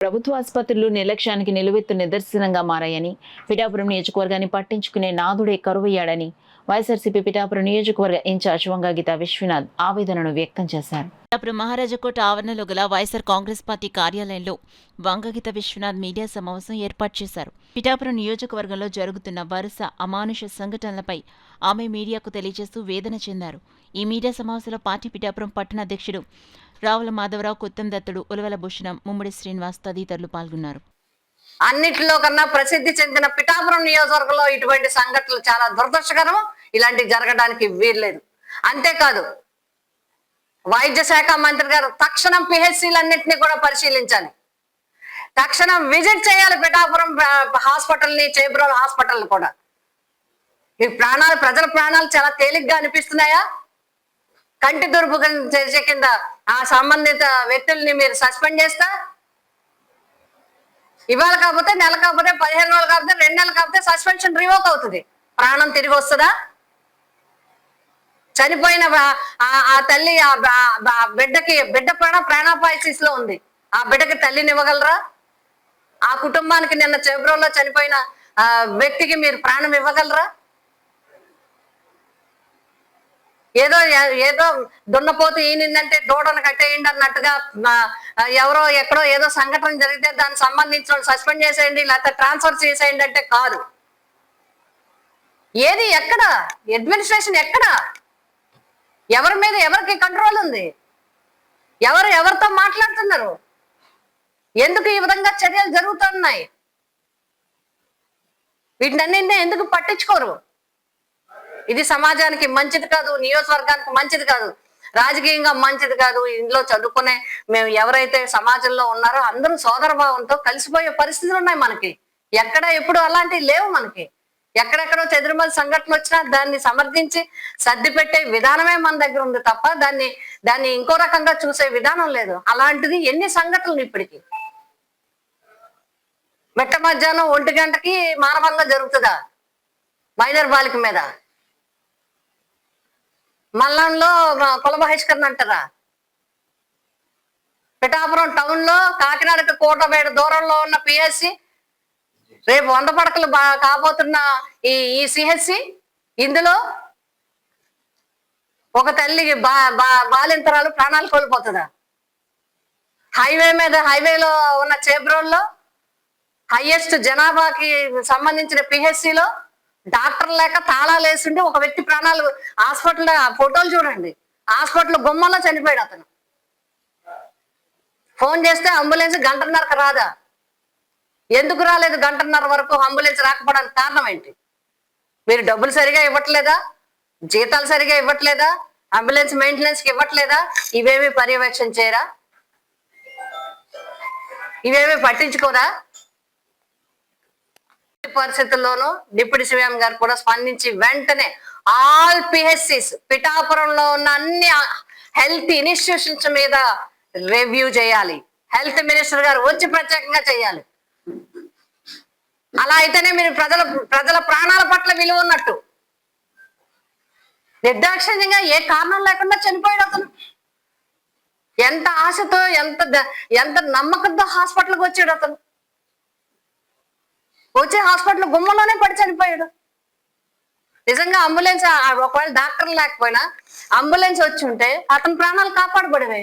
ప్రభుత్వ ఆసుపత్రులు నిర్లక్ష్యానికి నిలువెత్తు నిదర్శనంగా మారాయని, పిఠాపురం నియోజకవర్గాన్ని పట్టించుకునే నాథుడే కరువయ్యాడని వైఎస్ఆర్సీపీ పిఠాపురం నియోజకవర్గ ఇన్ఛార్జ్ వంగగీత విశ్వనాథ్ ఆవేదనను వ్యక్తం చేశారు. పిఠాపురం మహారాజకోట ఆవరణలో గల వైఎస్ఆర్ కాంగ్రెస్ పార్టీ కార్యాలయంలో వంగగీత విశ్వనాథ్ మీడియా సమావేశం ఏర్పాటు చేశారు. పిఠాపురం నియోజకవర్గంలో జరుగుతున్న వరుస అమానుష సంఘటనలపై ఆమె మీడియాకు తెలియజేస్తూ వేదన చెందారు. ఈ మీడియా సమావేశంలో పార్టీ పిఠాపురం పట్టణ అధ్యక్షుడు రావుల మాధవరావు, కొత్తం దత్తుడు, ఉలవల భూషణం, ముమ్మడి శ్రీనివాస్ తదితరులు పాల్గొన్నారు. అన్నిటిలో కన్నా ప్రసిద్ధి చెందిన పిఠాపురం నియోజకవర్గంలో ఇటువంటి సంఘటనలు చాలా దురదృష్టకరం. ఇలాంటి జరగడానికి వీల్లేదు. అంతేకాదు, వైద్య శాఖ మంత్రి గారు తక్షణం పిహెచ్సిలన్నింటినీ కూడా పరిశీలించాలి. తక్షణం విజిట్ చేయాలి పిఠాపురం హాస్పిటల్ని, చేబ్రోల్ హాస్పిటల్ కూడా. ఈ ప్రజల ప్రాణాలు చాలా తేలిగ్గా అనిపిస్తున్నాయా? కంటి దుర్పు చర్య కింద ఆ సంబంధిత వ్యక్తుల్ని మీరు సస్పెండ్ చేస్తా, ఇవాళ కాకపోతే నెల కాకపోతే 15 రోజులు కాకపోతే 2 నెలలు కాకపోతే సస్పెన్షన్ రివోక్ అవుతుంది. ప్రాణం తిరిగి వస్తుందా? చనిపోయిన ఆ తల్లి బిడ్డ ప్రాణాపాయసిస్ లో ఉంది. ఆ బిడ్డకి తల్లిని ఇవ్వగలరా? ఆ కుటుంబానికి నిన్న చేబ్రోల్లో చనిపోయిన వ్యక్తికి మీరు ప్రాణం ఇవ్వగలరా? ఏదో దున్నపోతు ఈనిందంటే దూడను కట్టేయండి అన్నట్టుగా ఎవరో ఎక్కడో ఏదో సంఘటన జరిగితే దానికి సంబంధించిన సస్పెండ్ చేసేయండి, లేకపోతే ట్రాన్స్ఫర్ చేసేయండి అంటే కాదు. ఏది ఎక్కడ అడ్మినిస్ట్రేషన్ ఎక్కడ? ఎవరి మీద ఎవరికి కంట్రోల్ ఉంది? ఎవరితో మాట్లాడుతున్నారు? ఎందుకు ఈ విధంగా చర్యలు జరుగుతున్నాయి? వీటినన్నింటినీ ఎందుకు పట్టించుకోరు? ఇది సమాజానికి మంచిది కాదు, నియోజకవర్గానికి మంచిది కాదు, రాజకీయంగా మంచిది కాదు. ఇందులో చదువుకునే మేము ఎవరైతే సమాజంలో ఉన్నారో అందరూ సోదరభావంతో కలిసిపోయే పరిస్థితులు ఉన్నాయి మనకి. ఎక్కడ ఎప్పుడు అలాంటివి లేవు మనకి. ఎక్కడెక్కడో చెదురుమల సంఘటనలు వచ్చినా దాన్ని సమర్థించి సర్ది పెట్టే విధానమే మన దగ్గర ఉంది తప్ప దాన్ని ఇంకో రకంగా చూసే విధానం లేదు. అలాంటిది ఎన్ని సంఘటనలు ఇప్పటికి. మెట్ట మధ్యాహ్నం 1 గంటకి మానభంగం జరుగుతుందా మైనర్ బాలిక మీద? మల్లంలో కుల బహిష్కరణ అంటారా? పిఠాపురం టౌన్ లో కాకినాడకి కోటబేడ దూరంలో ఉన్న పిహెచ్సి, రేపు 100 పడకలు కాబోతున్న ఈ సిహెచ్సి, ఇందులో ఒక తల్లికి బాలింతరాలు ప్రాణాలు కోల్పోతుందా? హైవేలో ఉన్న చేబ్రోల్లో హైయెస్ట్ జనాభాకి సంబంధించిన పిహెచ్సిలో డాక్టర్ లేక తాళాలు వేసిండి ఒక వ్యక్తి ప్రాణాలు, హాస్పిటల్ ఫోటోలు చూడండి, హాస్పిటల్ గుమ్మంలో చనిపోయాడు అతను. ఫోన్ చేస్తే అంబులెన్స్ 1:30కి రాదా? ఎందుకు రాలేదు 1:30 వరకు అంబులెన్స్ రాకపోవడానికి కారణం ఏంటి? మీరు డబ్బులు సరిగా ఇవ్వట్లేదా? జీతాలు సరిగా ఇవ్వట్లేదా? అంబులెన్స్ మెయింటెనెన్స్కి ఇవ్వట్లేదా? ఇవేమి పర్యవేక్షణ చేయరా? ఇవేమి పట్టించుకోరా? పరిస్థితుల్లోనూ డిప్యూటీ సీఎం గారు కూడా స్పందించి వెంటనే ఆల్ పిహెచ్సిస్ పిఠాపురంలో ఉన్న అన్ని హెల్త్ ఇన్స్టిట్యూషన్స్ మీద రివ్యూ చేయాలి. హెల్త్ మినిస్టర్ గారు వచ్చి ప్రత్యేకంగా చేయాలి. అలా అయితేనే మీరు ప్రజల ప్రాణాల పట్ల విలువ ఉన్నట్టు. నిర్దాక్షిణ్యంగా ఏ కారణం లేకుండా చనిపోయాడు అతను. ఎంత ఆశతో ఎంత నమ్మకంతో హాస్పిటల్కి వచ్చాడు అతను. వచ్చే హాస్పిటల్ గుమ్మలోనే పడి చనిపోయాడు. నిజంగా అంబులెన్స్ ఒకవేళ డాక్టర్ లేకపోయినా అంబులెన్స్ వచ్చి ఉంటే అతని ప్రాణాలు కాపాడబడేవి.